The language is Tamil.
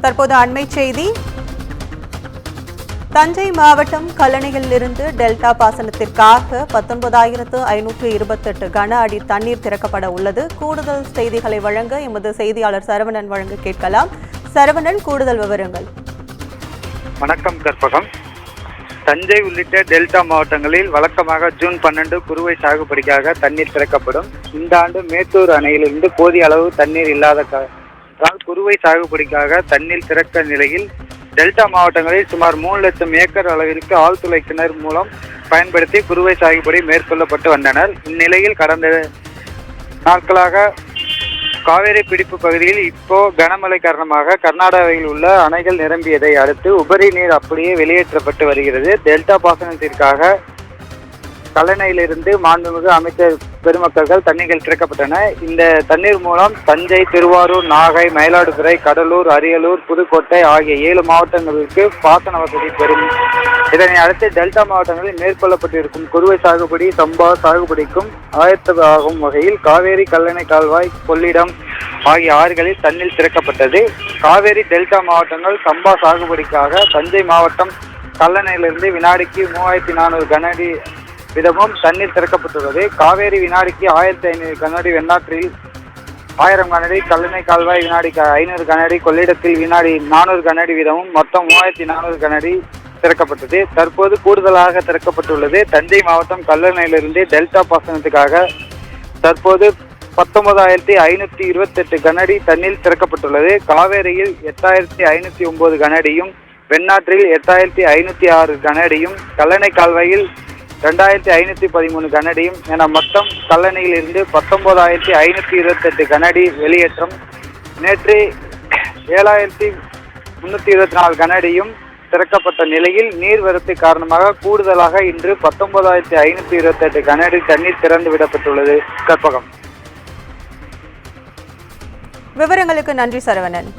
தற்போது அண்மை செய்தி. தஞ்சை மாவட்டம் கல்லணையிலிருந்து டெல்டா பாசனத்திற்காக 19,528 கன அடி தண்ணீர் திறக்கப்பட உள்ளது. கூடுதல் செய்திகளை வழங்க எமது செய்தியாளர் சரவணன் வழங்க கேட்கலாம். சரவணன், கூடுதல் விவரங்கள். வணக்கம் கற்பகம். தஞ்சை உள்ளிட்ட டெல்டா மாவட்டங்களில் வழக்கமாக ஜூன் 12 குறுவை சாகுபடிக்காக தண்ணீர் திறக்கப்படும். இந்த ஆண்டு மேட்டூர் அணையிலிருந்து போதிய அளவு தண்ணீர் இல்லாத குறுவை சாகுபடிக்காக தண்ணீர் திறக்க நிலையில் டெல்டா மாவட்டங்களில் சுமார் 3 லட்சம் ஏக்கர் அளவிற்கு ஆழ்துளை கிணறு மூலம் பயன்படுத்தி குறுவை சாகுபடி மேற்கொள்ளப்பட்டு வந்தனர். இந்நிலையில் கடந்த நாட்களாக காவேரி பிடிப்பு பகுதியில் இப்போ கனமழை காரணமாக கர்நாடகாவில் உள்ள அணைகள் நிரம்பியதை அடுத்து உபரி நீர் அப்படியே வெளியேற்றப்பட்டு வருகிறது. டெல்டா பாசனத்திற்காக கல்லணையிலிருந்து மாண்புமிகு அமைச்சர் பெருமக்கள் தண்ணீர்கள் திறக்கப்பட்டன. இந்த தண்ணீர் மூலம் தஞ்சை, திருவாரூர், நாகை, மயிலாடுதுறை, கடலூர், அரியலூர், புதுக்கோட்டை ஆகிய 7 மாவட்டங்களுக்கு பாசன வசதி பெறும். இதனை அடுத்து டெல்டா மாவட்டங்களில் மேற்கொள்ளப்பட்டிருக்கும் குறுவை சாகுபடி, சம்பா சாகுபடிக்கும் ஆயத்தமாகும் வகையில் காவேரி, கல்லணை கால்வாய், கொள்ளிடம் ஆகிய ஆறுகளில் தண்ணீர் திறக்கப்பட்டது. காவேரி டெல்டா மாவட்டங்கள் சம்பா சாகுபடிக்காக தஞ்சை மாவட்டம் கல்லணையிலிருந்து வினாடிக்கு 3,400 கனஅடி விதமும் தண்ணீர் திறக்கப்பட்டுள்ளது. காவேரி வினாடிக்கு 1,500 கனஅடி, வெண்ணாற்றில் 1000 கனஅடி, கல்லணை கால்வாய் வினாடிக்கு 500 கனஅடி, கொள்ளிடத்தில் வினாடி 400 கனஅடி வீதமும் மொத்தம் 3,400 கனஅடி திறக்கப்பட்டது. தற்போது கூடுதலாக திறக்கப்பட்டுள்ளது. தஞ்சை மாவட்டம் கல்லணையிலிருந்து டெல்டா பாசனத்துக்காக தற்போது 19,528 கனஅடி தண்ணீர் திறக்கப்பட்டுள்ளது. காவேரியில் 8,509 கனஅடியும், வெண்ணாற்றில் 8,506 கனஅடியும், கல்லணை கால்வாயில் 2,513 கனஅடியும் என மொத்தம் கல்லணையில் இருந்து 19,528 கனஅடி வெளியேற்றம். நேற்று 7,324 கனஅடியும் திறக்கப்பட்ட நிலையில் நீர்வரத்து காரணமாக கூடுதலாக இன்று 19,528 கனஅடி தண்ணீர் திறந்து விடப்பட்டுள்ளது. கற்பகம். விவரங்களுக்கு நன்றி சரவணன்.